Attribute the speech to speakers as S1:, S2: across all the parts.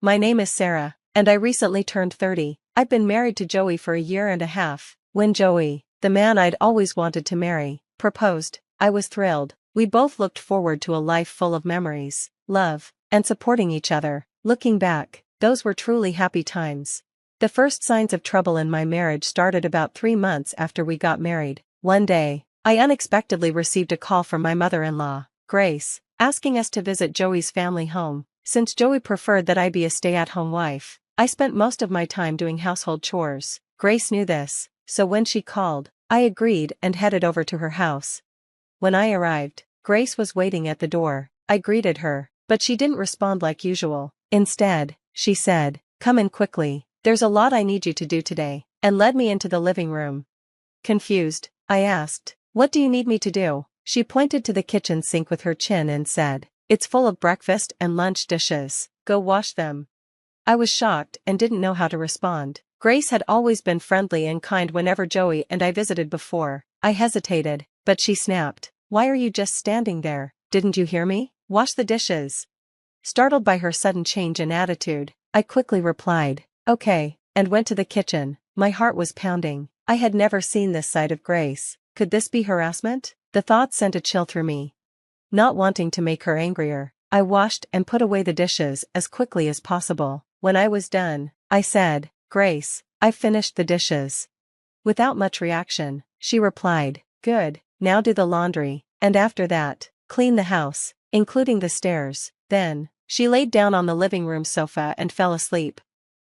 S1: My name is Sarah, and I recently turned 30. I've been married to Joey for a year and a half. When Joey, the man I'd always wanted to marry, proposed, I was thrilled. We both looked forward to a life full of memories, love, and supporting each other. Looking back, those were truly happy times. The first signs of trouble in my marriage started about 3 months after we got married. One day, I unexpectedly received a call from my mother-in-law, Grace, asking us to visit Joey's family home. Since Joey preferred that I be a stay-at-home wife, I spent most of my time doing household chores. Grace knew this, so when she called, I agreed and headed over to her house. When I arrived, Grace was waiting at the door. I greeted her, but she didn't respond like usual. Instead, she said, "Come in quickly, there's a lot I need you to do today," and led me into the living room. Confused, I asked, "What do you need me to do?" She pointed to the kitchen sink with her chin and said, "It's full of breakfast and lunch dishes, go wash them." I was shocked and didn't know how to respond. Grace had always been friendly and kind whenever Joey and I visited before. I hesitated, but she snapped, "Why are you just standing there? Didn't you hear me? Wash the dishes." Startled by her sudden change in attitude, I quickly replied, "Okay," and went to the kitchen. My heart was pounding. I had never seen this side of Grace. Could this be harassment? The thought sent a chill through me. Not wanting to make her angrier, I washed and put away the dishes as quickly as possible. When I was done, I said, "Grace, I've finished the dishes." Without much reaction, she replied, "Good, now do the laundry, and after that, clean the house, including the stairs." Then, she laid down on the living room sofa and fell asleep.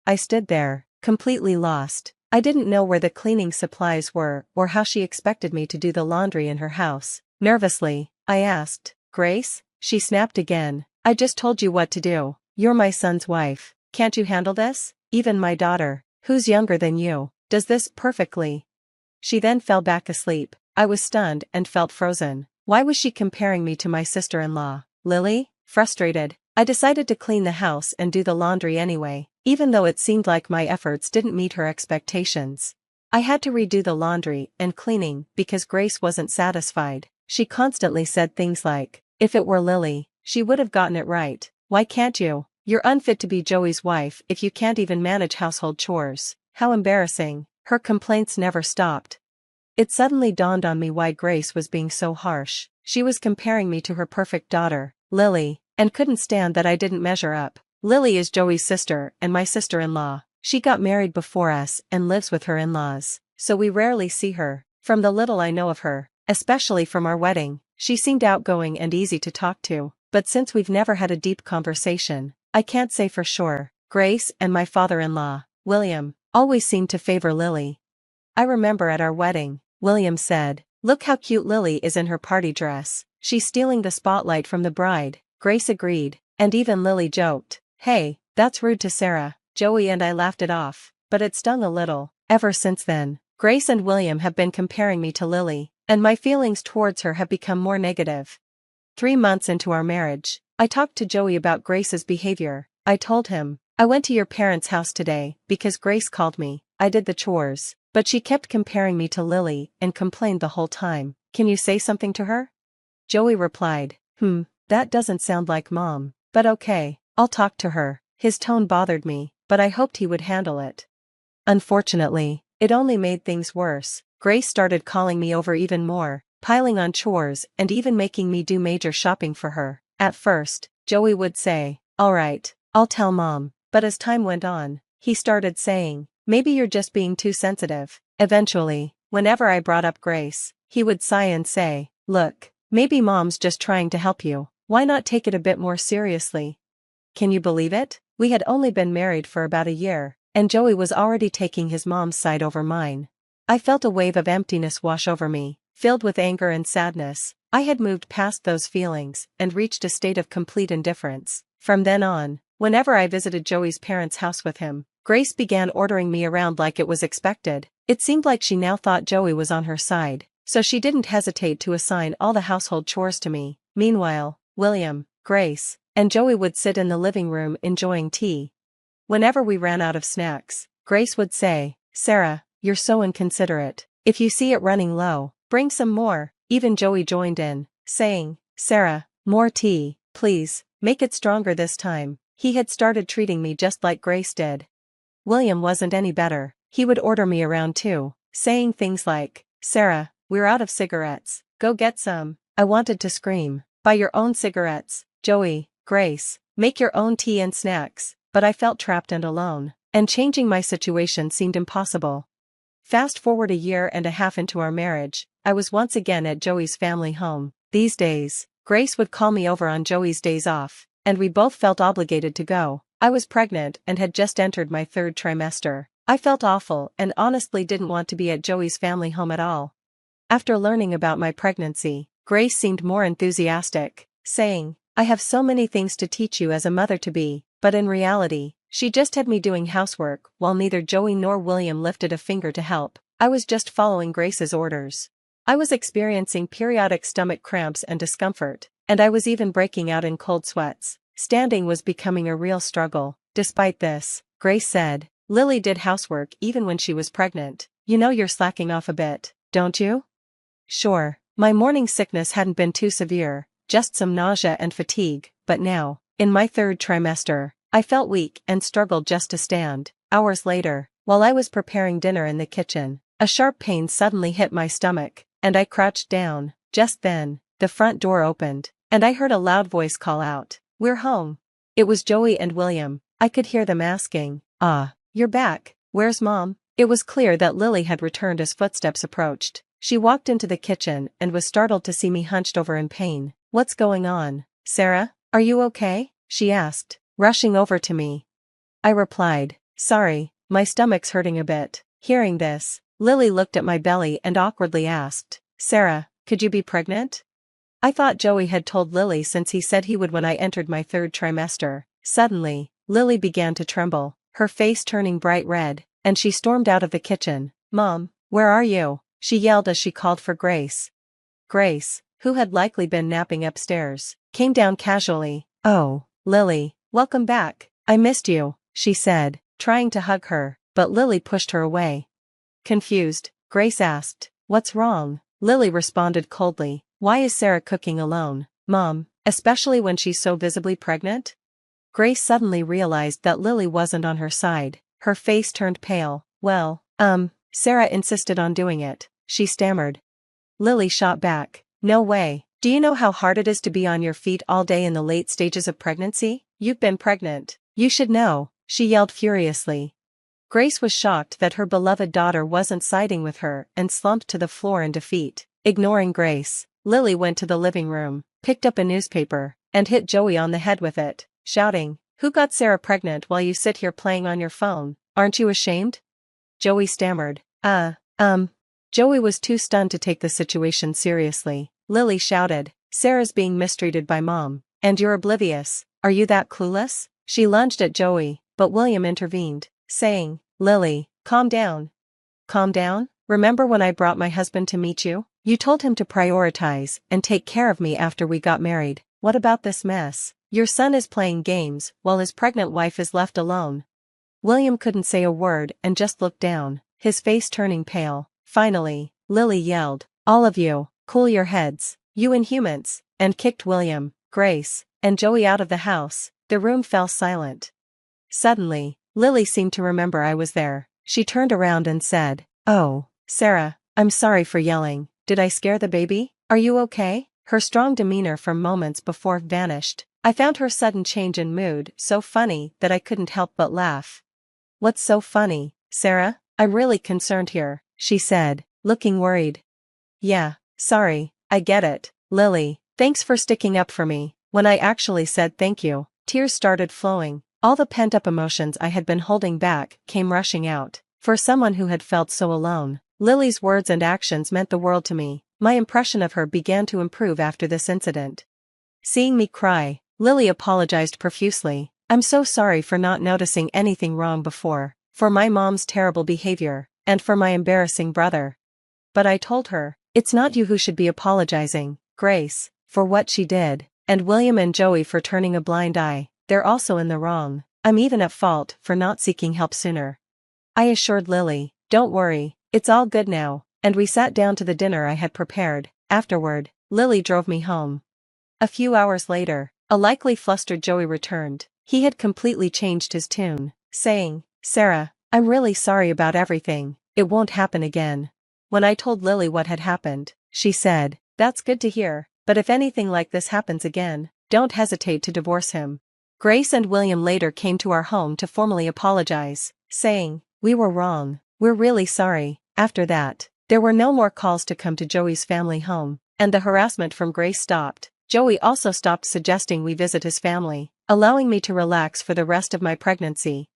S1: I stood there, completely lost. I didn't know where the cleaning supplies were or how she expected me to do the laundry in her house. Nervously, I asked, "Grace?" She snapped again, "I just told you what to do. You're my son's wife. Can't you handle this? Even my daughter, who's younger than you, does this perfectly." She then fell back asleep. I was stunned and felt frozen. Why was she comparing me to my sister-in-law, Lily? Frustrated, I decided to clean the house and do the laundry anyway, even though it seemed like my efforts didn't meet her expectations. I had to redo the laundry and cleaning because Grace wasn't satisfied. She constantly said things like, "If it were Lily, she would have gotten it right. Why can't you? You're unfit to be Joey's wife if you can't even manage household chores." How embarrassing. Her complaints never stopped. It suddenly dawned on me why Grace was being so harsh. She was comparing me to her perfect daughter, Lily, and couldn't stand that I didn't measure up. Lily is Joey's sister and my sister-in-law. She got married before us and lives with her in-laws, so we rarely see her. From the little I know of her, especially from our wedding, she seemed outgoing and easy to talk to, but since we've never had a deep conversation, I can't say for sure. Grace and my father-in-law, William, always seemed to favor Lily. I remember at our wedding, William said, "Look how cute Lily is in her party dress. She's stealing the spotlight from the bride." Grace agreed, and even Lily joked, "Hey, that's rude to Sarah." Joey and I laughed it off, but it stung a little. Ever since then, Grace and William have been comparing me to Lily, and my feelings towards her have become more negative. 3 months into our marriage, I talked to Joey about Grace's behavior. I told him, "I went to your parents' house today because Grace called me. I did the chores, but she kept comparing me to Lily and complained the whole time. Can you say something to her?" Joey replied, That doesn't sound like Mom, but okay, I'll talk to her." His tone bothered me, but I hoped he would handle it. Unfortunately, it only made things worse. Grace started calling me over even more, piling on chores and even making me do major shopping for her. At first, Joey would say, "All right, I'll tell Mom," but as time went on, he started saying, "Maybe you're just being too sensitive." Eventually, whenever I brought up Grace, he would sigh and say, "Look, maybe Mom's just trying to help you. Why not take it a bit more seriously?" Can you believe it? We had only been married for about a year, and Joey was already taking his mom's side over mine. I felt a wave of emptiness wash over me, filled with anger and sadness. I had moved past those feelings and reached a state of complete indifference. From then on, whenever I visited Joey's parents' house with him, Grace began ordering me around like it was expected. It seemed like she now thought Joey was on her side, so she didn't hesitate to assign all the household chores to me. Meanwhile, William, Grace, and Joey would sit in the living room enjoying tea. Whenever we ran out of snacks, Grace would say, "Sarah, you're so inconsiderate. If you see it running low, bring some more." Even Joey joined in, saying, "Sarah, more tea, please, make it stronger this time." He had started treating me just like Grace did. William wasn't any better. He would order me around too, saying things like, "Sarah, we're out of cigarettes, go get some." I wanted to scream, "Buy your own cigarettes, Joey, Grace, make your own tea and snacks," but I felt trapped and alone, and changing my situation seemed impossible. Fast forward a year and a half into our marriage, I was once again at Joey's family home. These days, Grace would call me over on Joey's days off, and we both felt obligated to go. I was pregnant and had just entered my third trimester. I felt awful and honestly didn't want to be at Joey's family home at all. After learning about my pregnancy, Grace seemed more enthusiastic, saying, "I have so many things to teach you as a mother-to-be," but in reality, she just had me doing housework while neither Joey nor William lifted a finger to help. I was just following Grace's orders. I was experiencing periodic stomach cramps and discomfort, and I was even breaking out in cold sweats. Standing was becoming a real struggle. Despite this, Grace said, "Lily did housework even when she was pregnant. You know you're slacking off a bit, don't you?" Sure, my morning sickness hadn't been too severe, just some nausea and fatigue, but now, in my third trimester, I felt weak and struggled just to stand. Hours later, while I was preparing dinner in the kitchen, a sharp pain suddenly hit my stomach, and I crouched down. Just then, the front door opened, and I heard a loud voice call out, "We're home." It was Joey and William. I could hear them asking, "You're back, where's Mom?" It was clear that Lily had returned as footsteps approached. She walked into the kitchen and was startled to see me hunched over in pain. "What's going on, Sarah? Are you okay?" she asked, rushing over to me. I replied, "Sorry, my stomach's hurting a bit." Hearing this, Lily looked at my belly and awkwardly asked, "Sarah, could you be pregnant?" I thought Joey had told Lily since he said he would when I entered my third trimester. Suddenly, Lily began to tremble, her face turning bright red, and she stormed out of the kitchen. "Mom, where are you?" she yelled as she called for Grace. Grace, who had likely been napping upstairs, came down casually. "Oh, Lily, welcome back. I missed you," she said, trying to hug her, but Lily pushed her away. Confused, Grace asked, "What's wrong?" Lily responded coldly, "Why is Sarah cooking alone, Mom, especially when she's so visibly pregnant?" Grace suddenly realized that Lily wasn't on her side. Her face turned pale. "Well, Sarah insisted on doing it," she stammered. Lily shot back, "No way. Do you know how hard it is to be on your feet all day in the late stages of pregnancy? You've been pregnant. You should know," she yelled furiously. Grace was shocked that her beloved daughter wasn't siding with her and slumped to the floor in defeat. Ignoring Grace, Lily went to the living room, picked up a newspaper, and hit Joey on the head with it, shouting, "Who got Sarah pregnant while you sit here playing on your phone? Aren't you ashamed?" Joey stammered, Joey was too stunned to take the situation seriously. Lily shouted, "Sarah's being mistreated by Mom, and you're oblivious. Are you that clueless?" She lunged at Joey, but William intervened, saying, "Lily, calm down. Calm down? Remember when I brought my husband to meet you? You told him to prioritize and take care of me after we got married. What about this mess? Your son is playing games while his pregnant wife is left alone." William couldn't say a word and just looked down, his face turning pale. Finally, Lily yelled, "All of you, cool your heads, you inhumans," and kicked William, Grace, and Joey out of the house. The room fell silent. Suddenly, Lily seemed to remember I was there. She turned around and said, "Oh, Sarah, I'm sorry for yelling. Did I scare the baby? Are you okay?" Her strong demeanor from moments before vanished. I found her sudden change in mood so funny that I couldn't help but laugh. "What's so funny, Sarah? I'm really concerned here," she said, looking worried. "Yeah, sorry, I get it, Lily. Thanks for sticking up for me." When I actually said thank you, tears started flowing. All the pent-up emotions I had been holding back came rushing out. For someone who had felt so alone, Lily's words and actions meant the world to me. My impression of her began to improve after this incident. Seeing me cry, Lily apologized profusely. "I'm so sorry for not noticing anything wrong before, for my mom's terrible behavior, and for my embarrassing brother." But I told her, "It's not you who should be apologizing, Grace, for what she did, and William and Joey for turning a blind eye. They're also in the wrong. I'm even at fault for not seeking help sooner." I assured Lily, "Don't worry, it's all good now," and we sat down to the dinner I had prepared. Afterward, Lily drove me home. A few hours later, a likely flustered Joey returned. He had completely changed his tune, saying, "Sarah, I'm really sorry about everything, it won't happen again." When I told Lily what had happened, she said, "That's good to hear, but if anything like this happens again, don't hesitate to divorce him." Grace and William later came to our home to formally apologize, saying, "We were wrong, we're really sorry." After that, there were no more calls to come to Joey's family home, and the harassment from Grace stopped. Joey also stopped suggesting we visit his family, allowing me to relax for the rest of my pregnancy.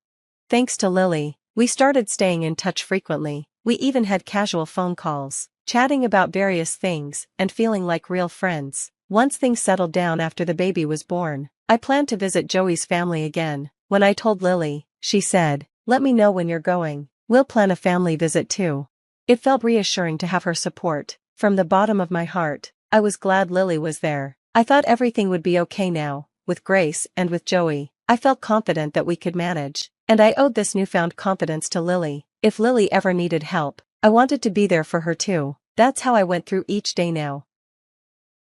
S1: Thanks to Lily, we started staying in touch frequently. We even had casual phone calls, chatting about various things and feeling like real friends. Once things settled down after the baby was born, I planned to visit Joey's family again. When I told Lily, she said, "Let me know when you're going, we'll plan a family visit too." It felt reassuring to have her support. From the bottom of my heart, I was glad Lily was there. I thought everything would be okay now, with Grace and with Joey. I felt confident that we could manage, and I owed this newfound confidence to Lily. If Lily ever needed help, I wanted to be there for her too. That's how I went through each day now.